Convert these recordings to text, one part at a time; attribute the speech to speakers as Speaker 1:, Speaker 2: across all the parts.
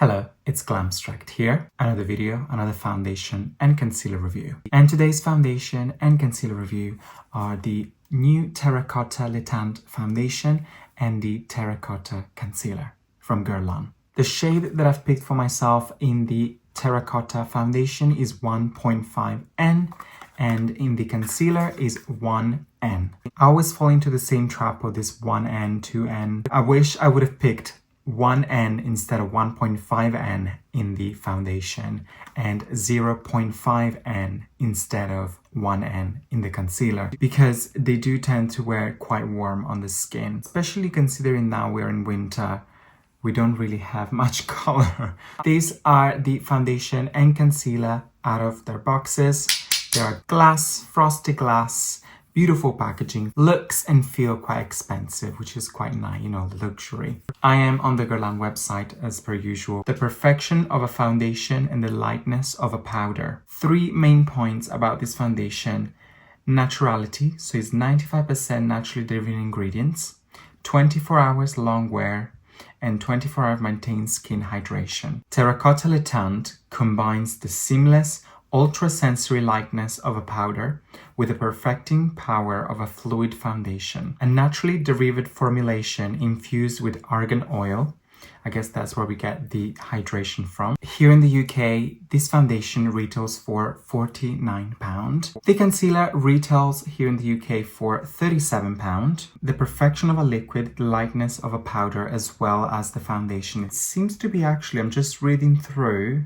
Speaker 1: Hello, it's Glamstract here. Another video, another foundation and concealer review. And today's foundation and concealer review are the new Terracotta Le Teint foundation and the Terracotta concealer from Guerlain. The shade that I've picked for myself in the Terracotta foundation is 1.5N and in the concealer is 1N. I always fall into the same trap of this 1N, 2N. I wish I would have picked 1N instead of 1.5N in the foundation and 0.5N instead of 1N in the concealer, because they do tend to wear quite warm on the skin, especially considering now we're in winter. We don't really have much color. These are the foundation and concealer out of their boxes. They are glass, frosty glass, beautiful packaging, looks and feel quite expensive, which is quite nice, you know, the luxury. I am on the Guerlain website as per usual. The perfection of a foundation and the lightness of a powder. 3 main points about this foundation. Naturality, so it's 95% naturally derived ingredients, 24 hours long wear, and 24-hour maintained skin hydration. Terracotta Le Teint combines the seamless, ultra-sensory lightness of a powder with the perfecting power of a fluid foundation. A naturally derived formulation infused with argan oil. I guess that's where we get the hydration from. Here in the UK, this foundation retails for £49. The concealer retails here in the UK for £37. The perfection of a liquid, the lightness of a powder, as well as the foundation. It seems to be actually, I'm just reading through,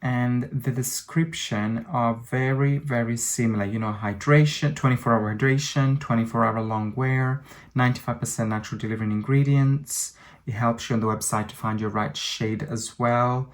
Speaker 1: and the description are very similar. You know, hydration, 24-hour hydration, 24-hour long wear, 95% natural delivering ingredients. It helps you on the website to find your right shade as well.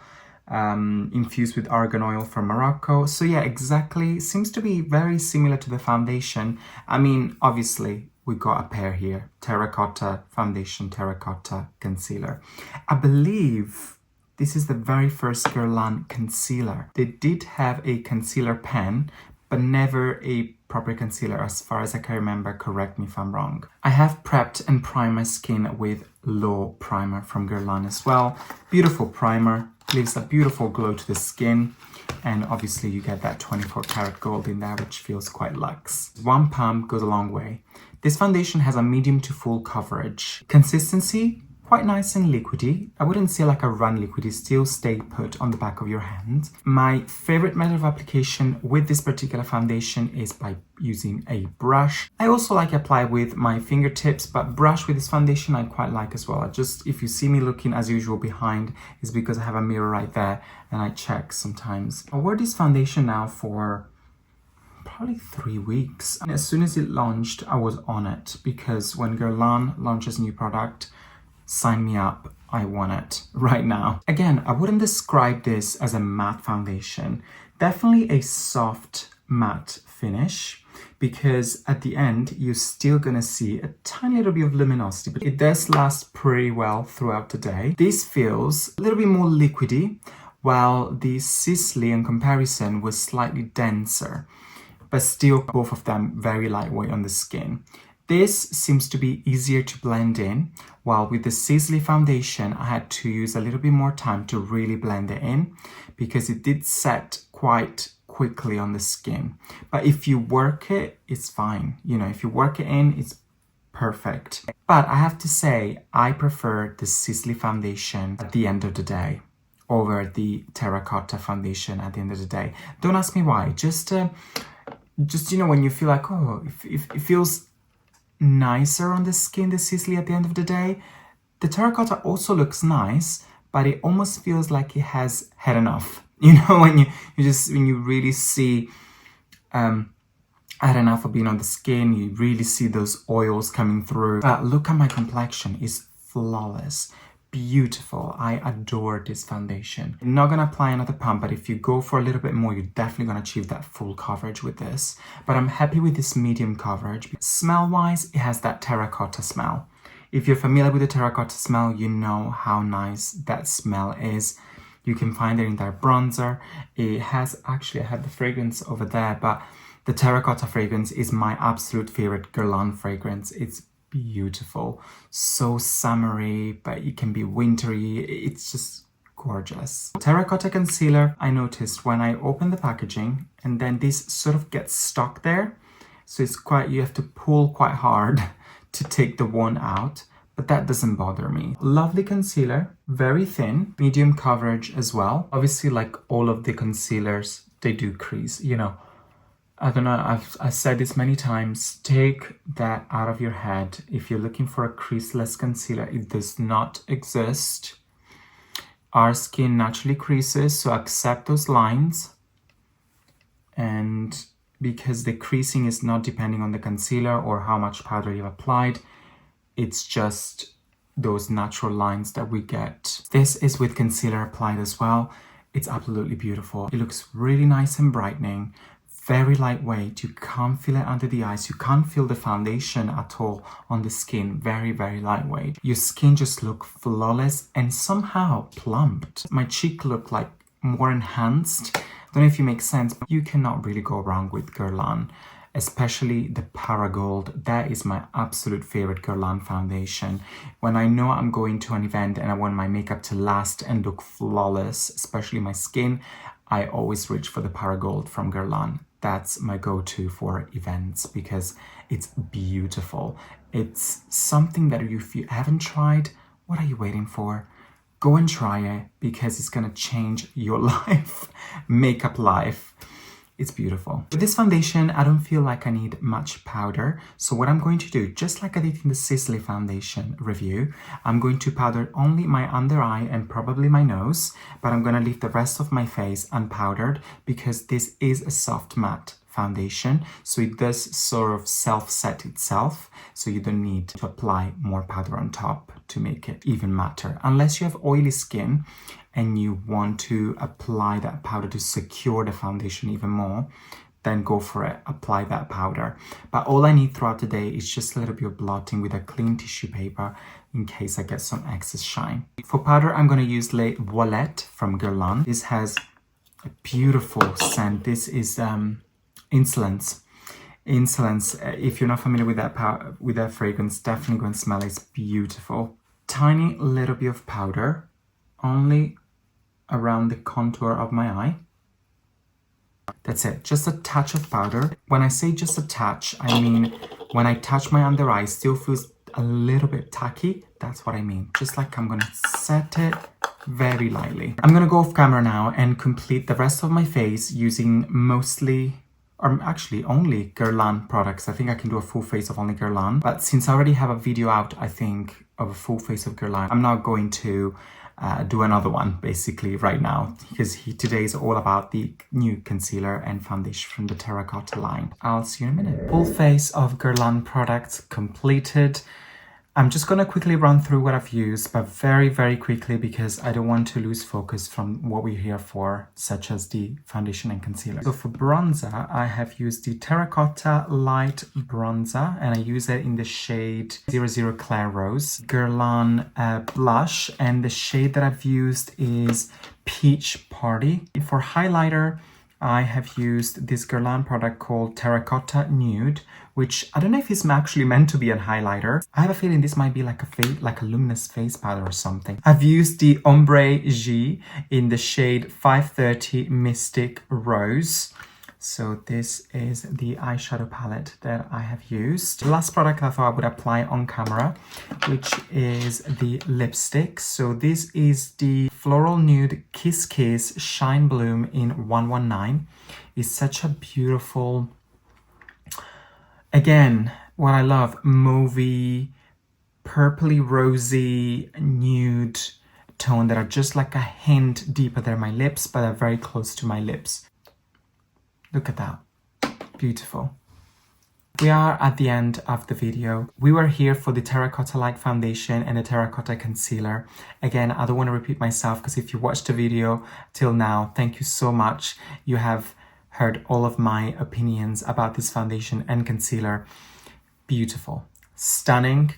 Speaker 1: Infused with argan oil from Morocco. So yeah, exactly. Seems to be very similar to the foundation. I mean, obviously, we got a pair here. Terracotta foundation, terracotta concealer. I believe this is the very first Guerlain concealer. They did have a concealer pen, but never a proper concealer as far as I can remember. Correct me if I'm wrong. I have prepped and primed my skin with Low Primer from Guerlain as well. Beautiful primer, leaves a beautiful glow to the skin. And obviously you get that 24 karat gold in there, which feels quite luxe. One pump goes a long way. This foundation has a medium to full coverage. Consistency, quite nice and liquidy. I wouldn't say like a run liquidy, still stay put on the back of your hand. My favorite method of application with this particular foundation is by using a brush. I also like to apply with my fingertips, but brush with this foundation I quite like as well. If you see me looking as usual behind, is because I have a mirror right there and I check sometimes. I wore this foundation now for probably 3 weeks. And as soon as it launched, I was on it, because when Guerlain launches a new product, sign me up, I want it right now. Again, I wouldn't describe this as a matte foundation. Definitely a soft matte finish, because at the end, you're still gonna see a tiny little bit of luminosity, but it does last pretty well throughout the day. This feels a little bit more liquidy, while the Sisley in comparison was slightly denser, but still both of them very lightweight on the skin. This seems to be easier to blend in, while with the Sisley foundation, I had to use a little bit more time to really blend it in, because it did set quite quickly on the skin. But if you work it, it's fine. You know, if you work it in, it's perfect. But I have to say, I prefer the Sisley foundation at the end of the day over the Terracotta foundation at the end of the day. Don't ask me why. Just you know, when you feel like, oh, it feels nicer on the skin, the Sisley at the end of the day. The Terracotta also looks nice, but it almost feels like it has had enough. You know, when you really see had enough of being on the skin, you really see those oils coming through. Look at my complexion, it's flawless. Beautiful. I adore this foundation. I'm not gonna apply another pump, but if you go for a little bit more, you're definitely gonna achieve that full coverage with this. But I'm happy with this medium coverage. Smell-wise, it has that terracotta smell. If you're familiar with the terracotta smell, you know how nice that smell is. You can find it in their bronzer. It has, actually, I have the fragrance over there, but the terracotta fragrance is my absolute favorite Guerlain fragrance. It's beautiful. So summery, but it can be wintry. It's just gorgeous. Terracotta concealer, I noticed when I open the packaging and then this sort of gets stuck there. So it's quite, you have to pull quite hard to take the wand out, but that doesn't bother me. Lovely concealer, very thin, medium coverage as well. Obviously, like all of the concealers, they do crease, you know. I don't know, I've said this many times, take that out of your head. If you're looking for a creaseless concealer, it does not exist. Our skin naturally creases, so accept those lines. And because the creasing is not depending on the concealer or how much powder you've applied, it's just those natural lines that we get. This is with concealer applied as well. It's absolutely beautiful. It looks really nice and brightening, very lightweight. You can't feel it under the eyes. You can't feel the foundation at all on the skin. Very, very lightweight. Your skin just looks flawless and somehow plumped. My cheek looked like more enhanced. I don't know if it makes sense, but you cannot really go wrong with Guerlain, especially the Paragold. That is my absolute favorite Guerlain foundation. When I know I'm going to an event and I want my makeup to last and look flawless, especially my skin, I always reach for the Paragold from Guerlain. That's my go-to for events because it's beautiful. It's something that if you haven't tried, what are you waiting for? Go and try it because it's gonna change your life, makeup life. It's beautiful. With this foundation, I don't feel like I need much powder. So what I'm going to do, just like I did in the Sisley foundation review, I'm going to powder only my under eye and probably my nose, but I'm gonna leave the rest of my face unpowdered because this is a soft matte foundation. So it does sort of self-set itself. So you don't need to apply more powder on top to make it even matter. Unless you have oily skin and you want to apply that powder to secure the foundation even more, then go for it, apply that powder. But all I need throughout the day is just a little bit of blotting with a clean tissue paper in case I get some excess shine. For powder, I'm gonna use Les Voilettes from Guerlain. This has a beautiful scent. This is Insolence. Insolence, if you're not familiar with that fragrance, definitely go and smell it. It's beautiful. Tiny little bit of powder, only around the contour of my eye. That's it, just a touch of powder. When I say just a touch, I mean when I touch my under eye, it still feels a little bit tacky. That's what I mean. Just like I'm gonna set it very lightly. I'm gonna go off camera now and complete the rest of my face using mostly, or actually only Guerlain products. I think I can do a full face of only Guerlain, but since I already have a video out, I think, of a full face of Guerlain, I'm not going to do another one basically right now because today is all about the new concealer and foundation from the Terracotta line. I'll see you in a minute. Full face of Guerlain products completed. I'm just going to quickly run through what I've used, but very, very quickly because I don't want to lose focus from what we're here for, such as the foundation and concealer. So for bronzer, I have used the Terracotta Light Bronzer, and I use it in the shade 00 Clair Rose. Guerlain blush, and the shade that I've used is Peach Party. For highlighter, I have used this Guerlain product called Terracotta Nude, which I don't know if it's actually meant to be a highlighter. I have a feeling this might be like a luminous face powder or something. I've used the Ombres in the shade 530 Mystic Rose. So this is the eyeshadow palette that I have used. The last product I thought I would apply on camera, which is the lipstick. So this is the Floral Nude Kiss Kiss Shine Bloom in 119. It's such a beautiful, again, what I love, mauvey, purpley rosy nude tone that are just like a hint deeper than my lips, but are very close to my lips. Look at that, beautiful. We are at the end of the video. We were here for the Terracotta Light Foundation and the Terracotta Concealer. Again, I don't want to repeat myself because if you watched the video till now, thank you so much. You have heard all of my opinions about this foundation and concealer. Beautiful, stunning,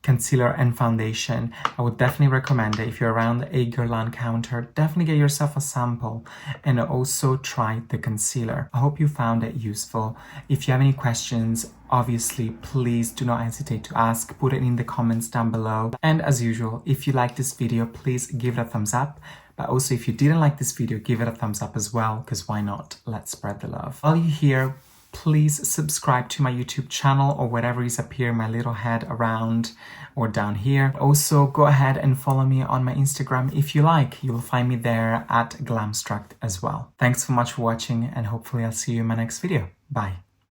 Speaker 1: concealer and foundation, I would definitely recommend it. If you're around a Guerlain counter, definitely get yourself a sample and also try the concealer. I hope you found it useful. If you have any questions, obviously, please do not hesitate to ask. Put it in the comments down below. And as usual, if you like this video, please give it a thumbs up. But also, if you didn't like this video, give it a thumbs up as well, because why not? Let's spread the love. While you're here, please subscribe to my YouTube channel or whatever is up here, my little head around or down here. Also, go ahead and follow me on my Instagram if you like. You'll find me there at Glamstract as well. Thanks so much for watching, and hopefully I'll see you in my next video. Bye.